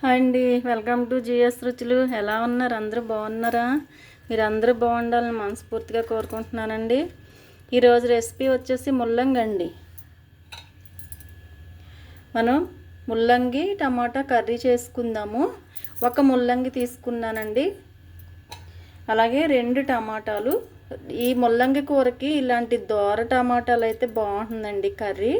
Hi అండి, welcome to GS రుచులు. ఎలా ఉన్నారు? అందరూ బాగున్నారా? మీరు అందరూ బాగుండాలని మనస్ఫూర్తిగా కోరుకుంటున్నానండి. ఈరోజు రెసిపీ వచ్చేసి ముల్లంగి అండి. మనం ముల్లంగి టమాటా కర్రీ చేసుకుందాము. ఒక ముల్లంగి తీసుకున్నానండి, అలాగే 2 టమాటాలు. ఈ ముల్లంగి కూరకి ఇలాంటి దోర టమాటాలు అయితే బాగుంటుందండి కర్రీ.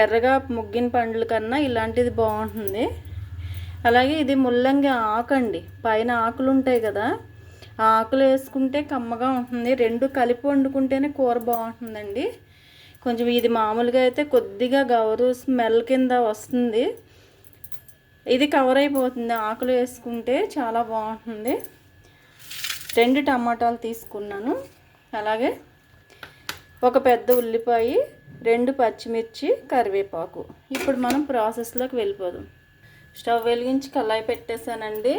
ఎర్రగా ముగ్గిన పండ్ల కన్నా ఇలాంటిది బాగుంటుంది. అలాగే ఇది ముల్లంగి ఆకండి, పైన ఆకులు ఉంటాయి కదా, ఆ ఆకులు వేసుకుంటే కమ్మగా ఉంటుంది. 2 కలిపి వండుకుంటేనే కూర బాగుంటుందండి. కొంచెం ఇది మామూలుగా అయితే కొద్దిగా గౌరు స్మెల్ కింద వస్తుంది, ఇది కవర్ అయిపోతుంది. ఆకులు వేసుకుంటే చాలా బాగుంటుంది. 2 టమాటాలు తీసుకున్నాను, అలాగే ఒక పెద్ద ఉల్లిపాయ, 2 పచ్చిమిర్చి, కరివేపాకు. ఇప్పుడు మనం ప్రాసెస్లోకి వెళ్ళిపోదాం. స్టవ్ వెలిగించి కళాయి పెట్టేశానండి.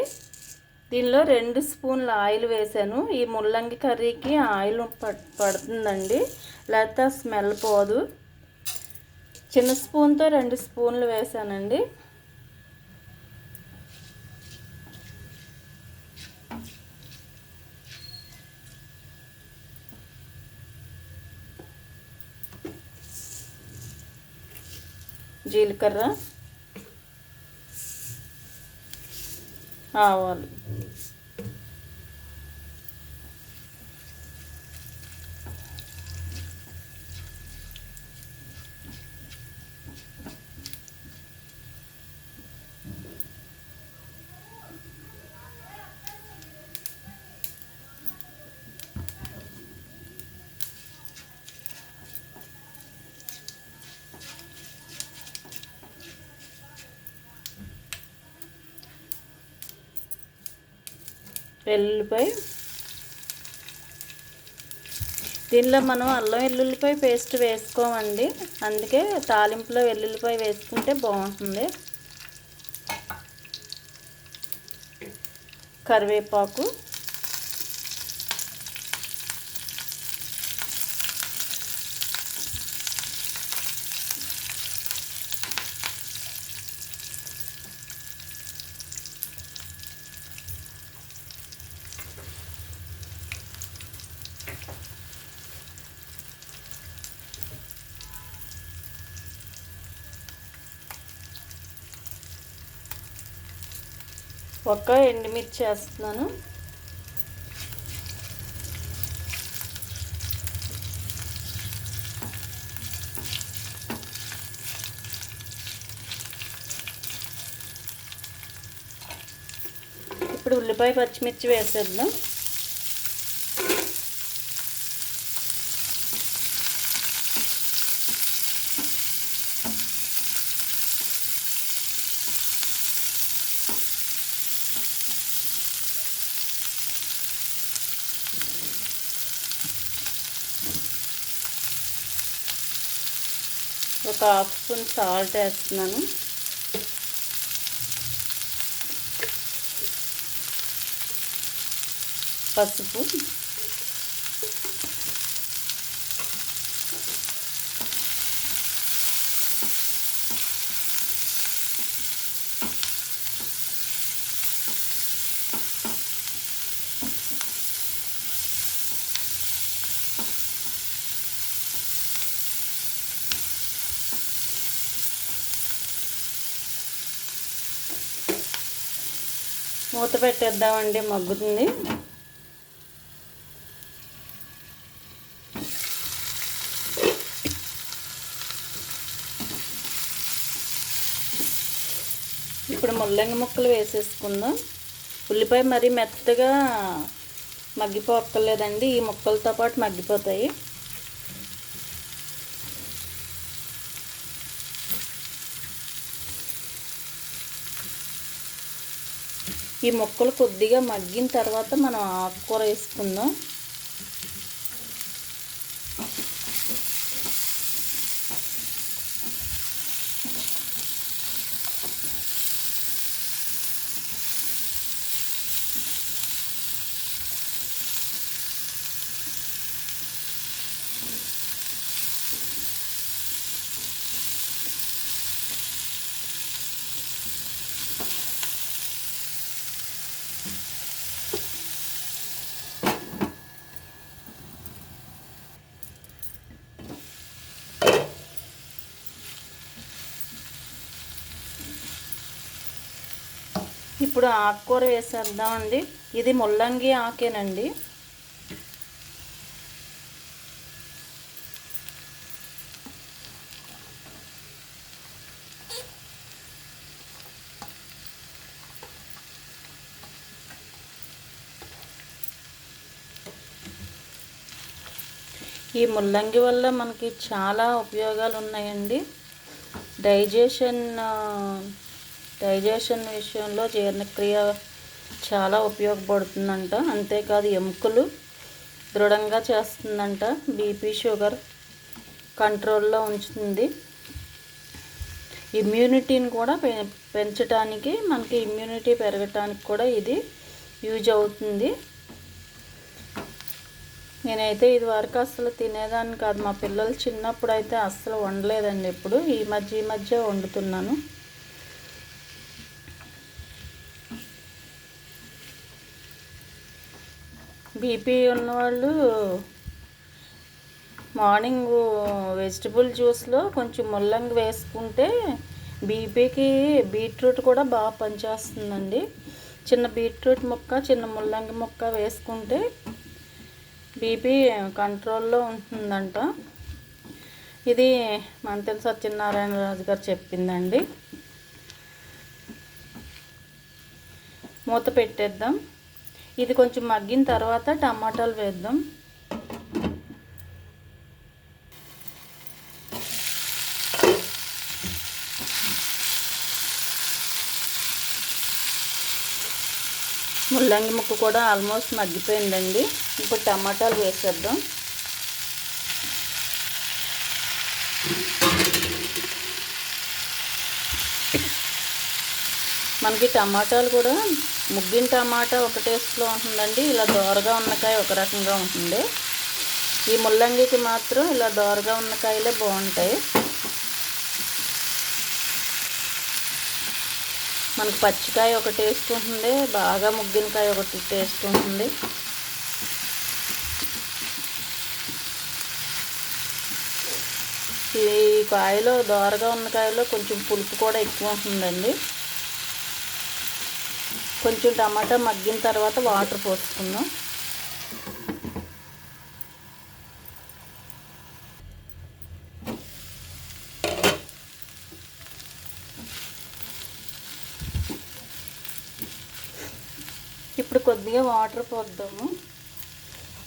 దీనిలో 2 స్పూన్ల ఆయిల్ వేసాను. ఈ ముల్లంగి కర్రీకి ఆయిల్ పడుతుందండి, లేకపోతే స్మెల్ పోదు. చిన్న స్పూన్తో 2 స్పూన్లు వేసానండి. జీలకర్ర, ఆవాలు, వెల్లుల్లిపాయ. దీనిలో మనం అల్లం వెల్లుల్లిపాయ పేస్ట్ వేసుకోమండి, అందుకే తాలింపులో వెల్లుల్లిపాయ వేసుకుంటే బాగుంటుంది. కరివేపాకు, ఒక ఎండుమిర్చి వేస్తున్నాను. ఇప్పుడు ఉల్లిపాయ పచ్చిమిర్చి వేసేద్దాం. ఒక హాఫ్ స్పూన్ సాల్ట్ వేస్తున్నాను. పసుపు, మూత పెట్టేద్దామండి, మగ్గుతుంది. ఇప్పుడు ముల్లంగి ముక్కలు వేసేసుకుందాం. ఉల్లిపాయ మరీ మెత్తగా మగ్గిపోక్కర్లేదండి, ఈ ముక్కలతో పాటు మగ్గిపోతాయి. ఈ ముక్కలు కొద్దిగా మగ్గిన తర్వాత మనం ఆకుకూర వేసుకుందాం. ఇప్పుడు ఆకుకూర వేసేద్దామండి. ఇది ముల్లంగి ఆకేనండి. ఈ ముల్లంగి వల్ల మనకి చాలా ఉపయోగాలు ఉన్నాయండి. డైజెషన్ విషయంలో జీర్ణక్రియ చాలా ఉపయోగపడుతుందంట. అంతేకాదు ఎముకలు దృఢంగా చేస్తుందంట. బీపీ షుగర్ కంట్రోల్లో ఉంచుతుంది. ఇమ్యూనిటీని కూడా పెంచడానికి, మనకి ఇమ్యూనిటీ పెరగటానికి కూడా ఇది యూజ్ అవుతుంది. నేనైతే ఇది వరకు అస్సలు తినేదాన్ని కాదు. మా పిల్లలు చిన్నప్పుడు అయితే అస్సలు వండలేదండి. ఇప్పుడు ఈ మధ్య వండుతున్నాను. బీపీ ఉన్నవాళ్ళు మార్నింగ్ వెజిటబుల్ జ్యూస్లో కొంచెం ముల్లంగి వేసుకుంటే బీపీకి బీట్రూట్ కూడా బాగా పనిచేస్తుందండి. చిన్న బీట్రూట్ ముక్క, చిన్న ముల్లంగి ముక్క వేసుకుంటే బీపీ కంట్రోల్లో ఉంటుందంట. ఇది మంతెన సత్యనారాయణ రాజు గారు చెప్పిందండి. మూత పెట్టేద్దాం. ఇది కొంచెం మగ్గిన తర్వాత టమాటాలు వేద్దాం. ముల్లంగి ముక్క కూడా ఆల్మోస్ట్ మగ్గిపోయిందండి. ఇప్పుడు టమాటాలు వేసేద్దాం. మనకి టమాటాలు కూడా ముగ్గిన టమాటా ఒక టేస్ట్లో ఉంటుందండి. ఇలా దోరగా ఉన్న కాయ ఒక రకంగా ఉంటుంది. ఈ ముల్లంగికి మాత్రం ఇలా దోరగా ఉన్న కాయలే బాగుంటాయి. మనకి పచ్చికాయ ఒక టేస్ట్ ఉంటుంది, బాగా ముగ్గిన కాయ ఒకటి టేస్ట్ ఉంటుంది. ఈ కాయలో దోరగా ఉన్న కాయలో కొంచెం పులుపు కూడా ఎక్కువ ఉంటుందండి. కొంచెం టమాటా మగ్గిన తర్వాత వాటర్ పోసుకుందాం. ఇప్పుడు కొద్దిగా వాటర్ పోద్దాము.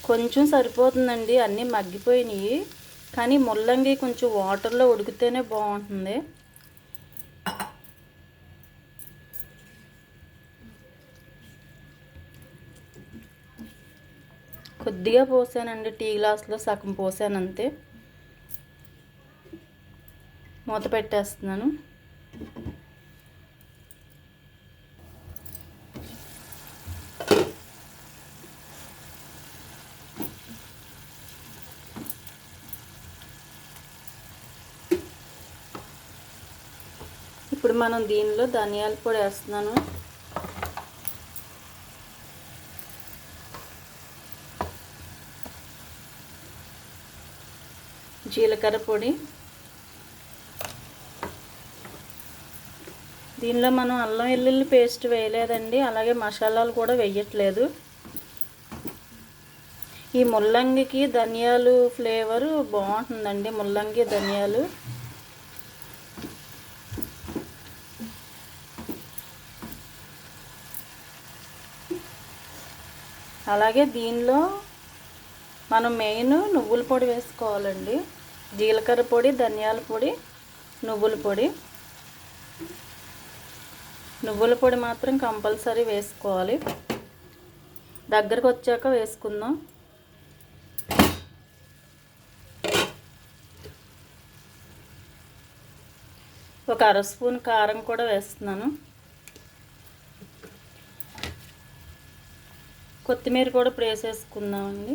కొంచెం సరిపోతుందండి, అన్నీ మగ్గిపోయినాయి. కానీ ముల్లంగి కొంచెం వాటర్లో ఉడికితేనే బాగుంటుంది. కొద్దిగా పోసానండి, టీ గ్లాస్లో సగం పోసాను అంతే. మూత పెట్టేస్తున్నాను. ఇప్పుడు మనం దీనిలో ధనియాల పొడి వేస్తున్నాను. జీలకర్ర పొడి. దీనిలో మనం అల్లం వెల్లుల్లి పేస్ట్ వేయలేదండి, అలాగే మసాలాలు కూడా వేయట్లేదు. ఈ ముల్లంగికి ధనియాలు ఫ్లేవరు బాగుంటుందండి. ముల్లంగి ధనియాలు అలాగే దీనిలో మనం మెయిన్ నువ్వుల పొడి వేసుకోవాలండి. జీలకర్ర పొడి, ధనియాల పొడి, నువ్వుల పొడి. నువ్వుల పొడి మాత్రం కంపల్సరీ వేసుకోవాలి. దగ్గరకు వచ్చాక వేసుకుందాం. ఒక అర స్పూన్ కారం కూడా వేస్తున్నాను. కొత్తిమీర కూడా వేసేసుకుందామండి.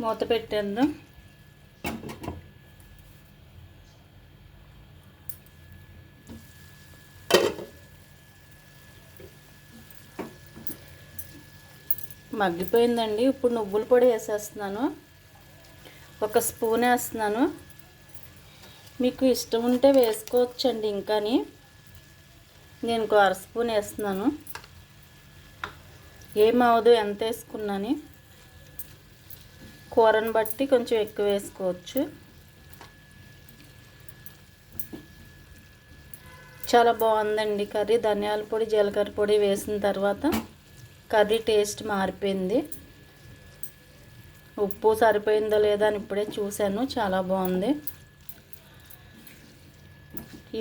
మూత పెట్టేద్దాం. మగ్గిపోయిందండి. ఇప్పుడు నువ్వుల పొడి వేసేస్తున్నాను. 1 స్పూన్ వేస్తున్నాను. మీకు ఇష్టం ఉంటే వేసుకోవచ్చండి ఇంకాని. నేను 1/2 స్పూన్ వేస్తున్నాను. ఏమవదు ఎంత వేసుకున్నాను. కూరను బట్టి కొంచెం ఎక్కువ వేసుకోవచ్చు. చాలా బాగుందండి కర్రీ. ధనియాల పొడి, జీలకర్ర పొడి వేసిన తర్వాత కర్రీ టేస్ట్ మారిపోయింది. ఉప్పు సరిపోయిందో లేదా అని ఇప్పుడే చూశాను. చాలా బాగుంది.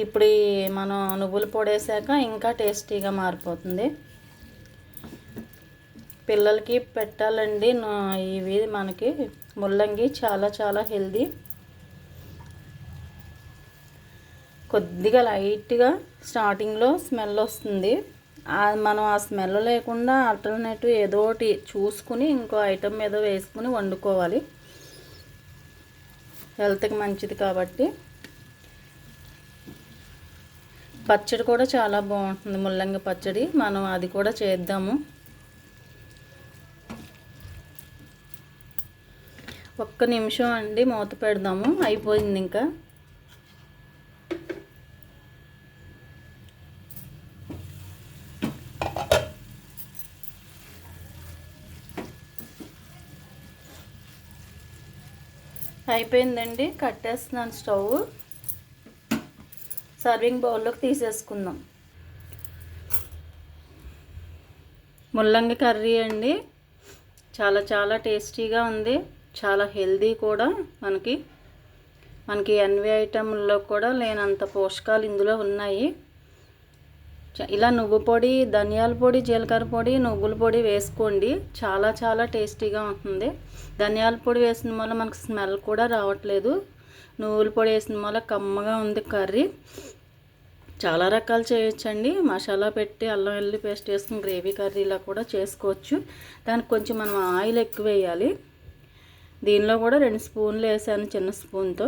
ఇప్పుడు మనం నువ్వుల పొడి వేసాక ఇంకా టేస్టీగా మారిపోతుంది. పిల్లలకి పెట్టాలండి. ఇవి మనకి ముల్లంగి చాలా చాలా హెల్దీ. కొద్దిగా లైట్గా స్టార్టింగ్లో స్మెల్ వస్తుంది. మనం ఆ స్మెల్ లేకుండా ఆల్టర్నేటివ్ ఏదో ఒకటి చూసుకుని ఇంకో ఐటెం ఏదో వేసుకుని వండుకోవాలి. హెల్త్కి మంచిది కాబట్టి. పచ్చడి కూడా చాలా బాగుంటుంది, ముల్లంగి పచ్చడి. మనం అది కూడా చేద్దాము. ఒక్క నిమిషం అండి, మూత పెడదాము. అయిపోయింది ఇంకా. అయిపోయిందండి. కట్టేస్తున్నాను స్టవ్. సర్వింగ్ బౌల్లోకి తీసేసుకుందాం. ముల్లంగి కర్రీ అండి. చాలా చాలా టేస్టీగా ఉంది. చాలా హెల్దీ కూడా. మనకి ఎన్వి ఐటెంలో కూడా లేనంత పోషకాలు ఇందులో ఉన్నాయి. ఇలా నువ్వు పొడి, ధనియాల పొడి, జీలకర్ర పొడి, నువ్వుల పొడి వేసుకోండి. చాలా చాలా టేస్టీగా ఉంటుంది. ధనియాల పొడి వేసిన వల్ల మనకు స్మెల్ కూడా రావట్లేదు. నువ్వుల పొడి వేసిన వల్ల కమ్మగా ఉంది కర్రీ. చాలా రకాలు చేయొచ్చండి. మసాలా పెట్టి అల్లం వెల్లుల్లి పేస్ట్ వేసుకుని గ్రేవీ కర్రీలా కూడా చేసుకోవచ్చు. దానికి కొంచెం మనం ఆయిల్ ఎక్కువ వేయాలి. దీనిలో కూడా 2 స్పూన్లు వేసాను చిన్న స్పూన్తో.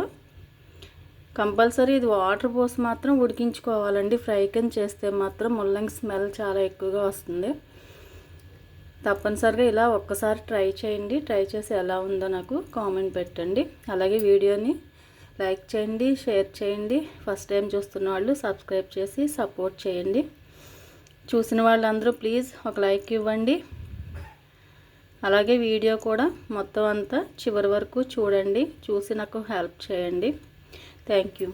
కంపల్సరీ ఇది వాటర్ పోసి మాత్రం ఉడికించుకోవాలండి. ఫ్రై కింద చేస్తే మాత్రం ముల్లంగి స్మెల్ చాలా ఎక్కువగా వస్తుంది. తప్పనిసరిగా ఇలా ఒక్కసారి ట్రై చేయండి. ట్రై చేసి ఎలా ఉందో నాకు కామెంట్ పెట్టండి. అలాగే వీడియోని లైక్ చేయండి, షేర్ చేయండి. ఫస్ట్ టైం చూస్తున్న వాళ్ళు సబ్స్క్రైబ్ చేసి సపోర్ట్ చేయండి. చూసిన వాళ్ళందరూ ప్లీజ్ ఒక లైక్ ఇవ్వండి. అలాగే వీడియో కూడా మొత్తం అంతా చివరి వరకు చూడండి. చూసి నాకు హెల్ప్ చేయండి. Thank you.